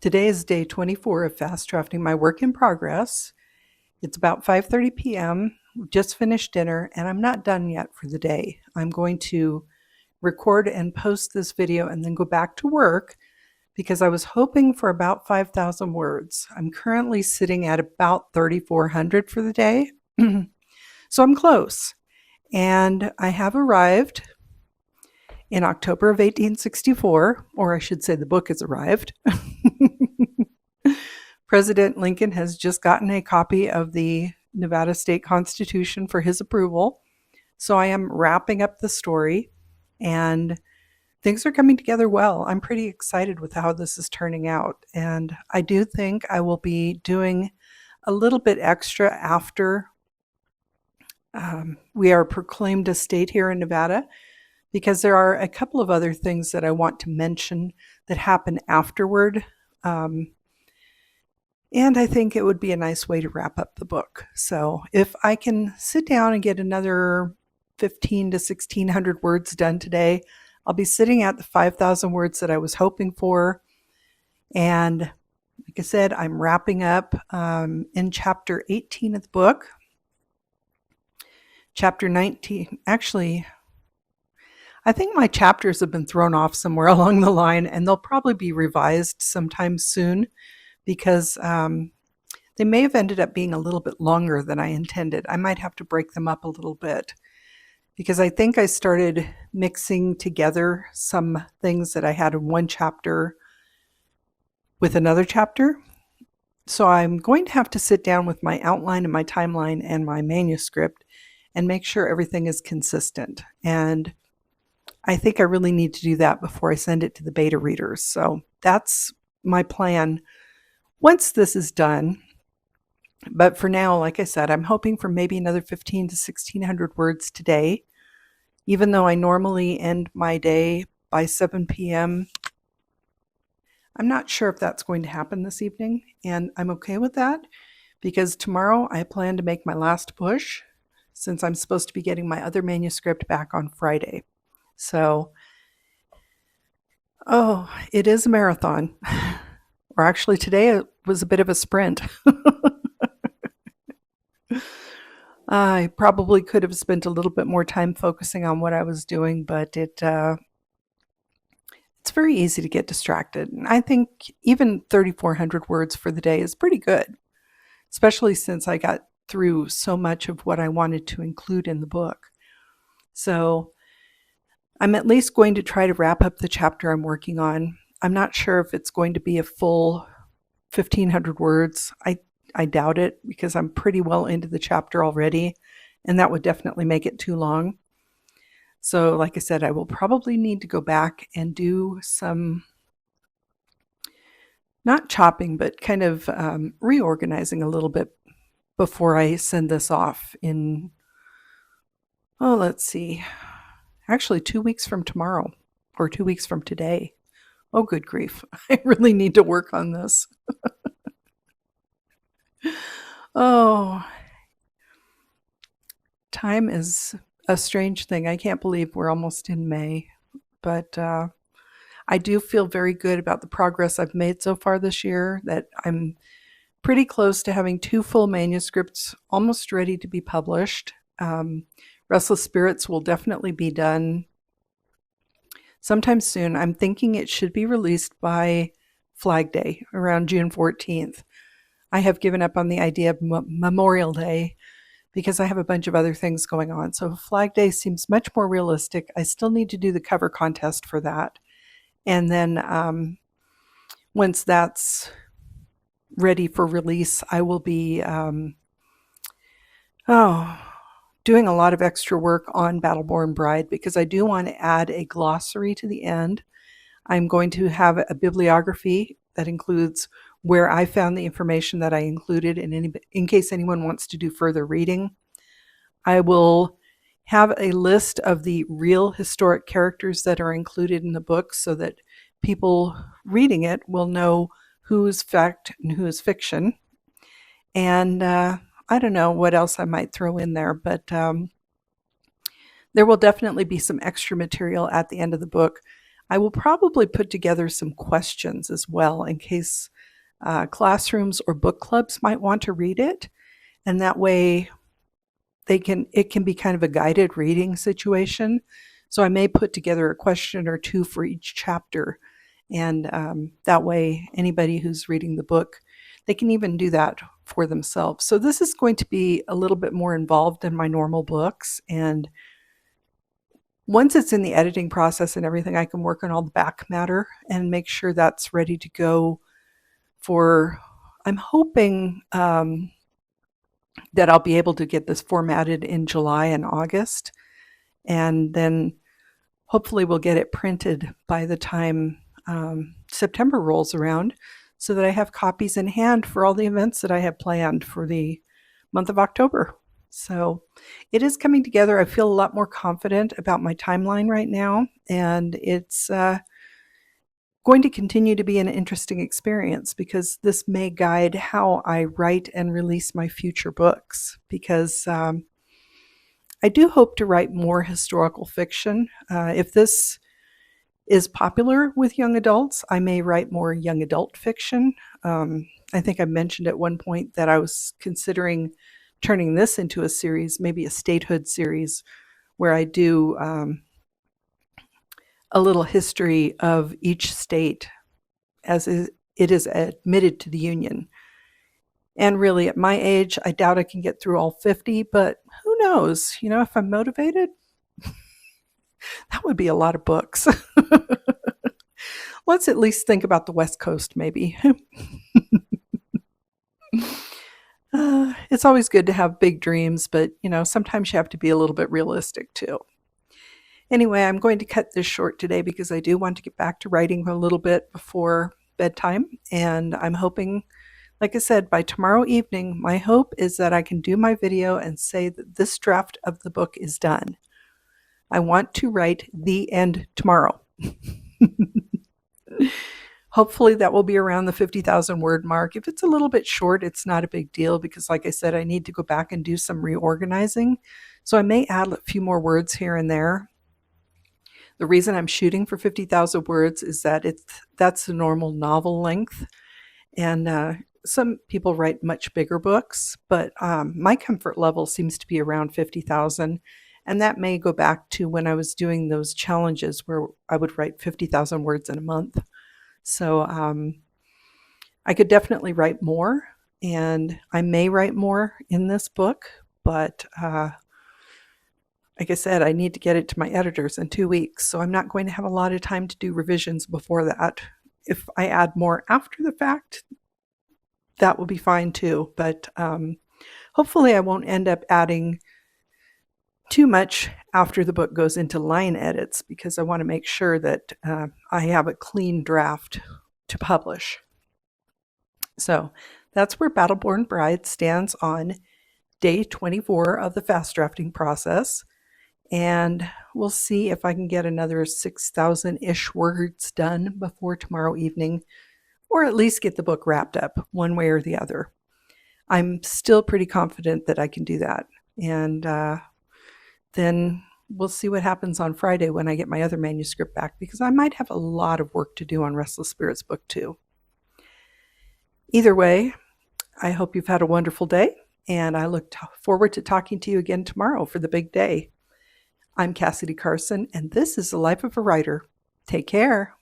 Today is day 24 of fast drafting my work in progress. It's about 5:30 p.m. Just finished dinner and I'm not done yet for the day. I'm going to record and post this video and then go back to work because I was hoping for about 5,000 words. I'm currently sitting at about 3,400 for the day. So I'm close. And I have arrived in October of 1864, or I should say the book has arrived. President Lincoln has just gotten a copy of the Nevada State Constitution for his approval. So I am wrapping up the story and things are coming together well. I'm pretty excited with how this is turning out. And I do think I will be doing a little bit extra after we are proclaimed a state here in Nevada, because there are a couple of other things that I want to mention that happen afterward. And I think it would be a nice way to wrap up the book. So if I can sit down and get another 15 to 1,600 words done today, I'll be sitting at the 5,000 words that I was hoping for. And like I said, I'm wrapping up in chapter 18 of the book. Chapter 19, actually, I think my chapters have been thrown off somewhere along the line, and they'll probably be revised sometime soon because they may have ended up being a little bit longer than I intended. I might have to break them up a little bit because I think I started mixing together some things that I had in one chapter with another chapter. So I'm going to have to sit down with my outline and my timeline and my manuscript and make sure everything is consistent. And I think I really need to do that before I send it to the beta readers. So that's my plan once this is done. But for now, like I said, I'm hoping for maybe another 15 to 1,600 words today. Even though I normally end my day by 7 p.m., I'm not sure if that's going to happen this evening. And I'm okay with that because tomorrow I plan to make my last push, since I'm supposed to be getting my other manuscript back on Friday. So, it is a marathon. Or actually today it was a bit of a sprint. I probably could have spent a little bit more time focusing on what I was doing, but it's very easy to get distracted. And I think even 3,400 words for the day is pretty good, especially since I got through so much of what I wanted to include in the book. So I'm at least going to try to wrap up the chapter I'm working on. I'm not sure if it's going to be a full 1,500 words. I doubt it because I'm pretty well into the chapter already, and that would definitely make it too long. So like I said, I will probably need to go back and do some, not chopping, but kind of reorganizing a little bit before I send this off in, let's see, actually 2 weeks from tomorrow, or 2 weeks from today. Oh, good grief. I really need to work on this. Time is a strange thing. I can't believe we're almost in May, but I do feel very good about the progress I've made so far this year, that I'm pretty close to having 2 full manuscripts almost ready to be published. Restless Spirits will definitely be done sometime soon. I'm thinking it should be released by Flag Day, around June 14th. I have given up on the idea of Memorial Day because I have a bunch of other things going on. So Flag Day seems much more realistic. I still need to do the cover contest for that. And then once that's ready for release, I will be doing a lot of extra work on Battleborn Bride because I do want to add a glossary to the end. I'm going to have a bibliography that includes where I found the information that I included in case anyone wants to do further reading. I will have a list of the real historic characters that are included in the book so that people reading it will know who is fact and who is fiction. And I don't know what else I might throw in there, but there will definitely be some extra material at the end of the book. I will probably put together some questions as well in case classrooms or book clubs might want to read it, and that way it can be kind of a guided reading situation. So I may put together a question or two for each chapter, and that way anybody who's reading the book, they can even do that for themselves. So this is going to be a little bit more involved than my normal books, and once it's in the editing process and everything, I can work on all the back matter and make sure that's ready to go for, I'm hoping that I'll be able to get this formatted in July and August, and then hopefully we'll get it printed by the time September rolls around, so that I have copies in hand for all the events that I have planned for the month of October. So it is coming together. I feel a lot more confident about my timeline right now, and it's going to continue to be an interesting experience because this may guide how I write and release my future books, because I do hope to write more historical fiction. If this is popular with young adults, I may write more young adult fiction. I think I mentioned at one point that I was considering turning this into a series, maybe a statehood series, where I do a little history of each state as it is admitted to the Union. And really, at my age, I doubt I can get through all 50, but who knows? You know, if I'm motivated, that would be a lot of books. Let's at least think about the West Coast, maybe. It's always good to have big dreams, but, you know, sometimes you have to be a little bit realistic, too. Anyway, I'm going to cut this short today because I do want to get back to writing a little bit before bedtime, and I'm hoping, like I said, by tomorrow evening, my hope is that I can do my video and say that this draft of the book is done. I want to write the end tomorrow. Hopefully that will be around the 50,000 word mark. If it's a little bit short, it's not a big deal because, like I said, I need to go back and do some reorganizing. So I may add a few more words here and there. The reason I'm shooting for 50,000 words is that that's the normal novel length. And some people write much bigger books, but my comfort level seems to be around 50,000. And that may go back to when I was doing those challenges where I would write 50,000 words in a month. So I could definitely write more, and I may write more in this book, but like I said, I need to get it to my editors in 2 weeks, so I'm not going to have a lot of time to do revisions before that. If I add more after the fact, that will be fine too, but hopefully I won't end up adding too much after the book goes into line edits, because I want to make sure that I have a clean draft to publish. So that's where Battleborn Bride stands on day 24 of the fast drafting process. And we'll see if I can get another 6,000-ish words done before tomorrow evening, or at least get the book wrapped up one way or the other. I'm still pretty confident that I can do that. And then we'll see what happens on Friday when I get my other manuscript back, because I might have a lot of work to do on Restless Spirits Book 2. Either way, I hope you've had a wonderful day, and I look forward to talking to you again tomorrow for the big day. I'm Cassidy Carson, and this is The Life of a Writer. Take care.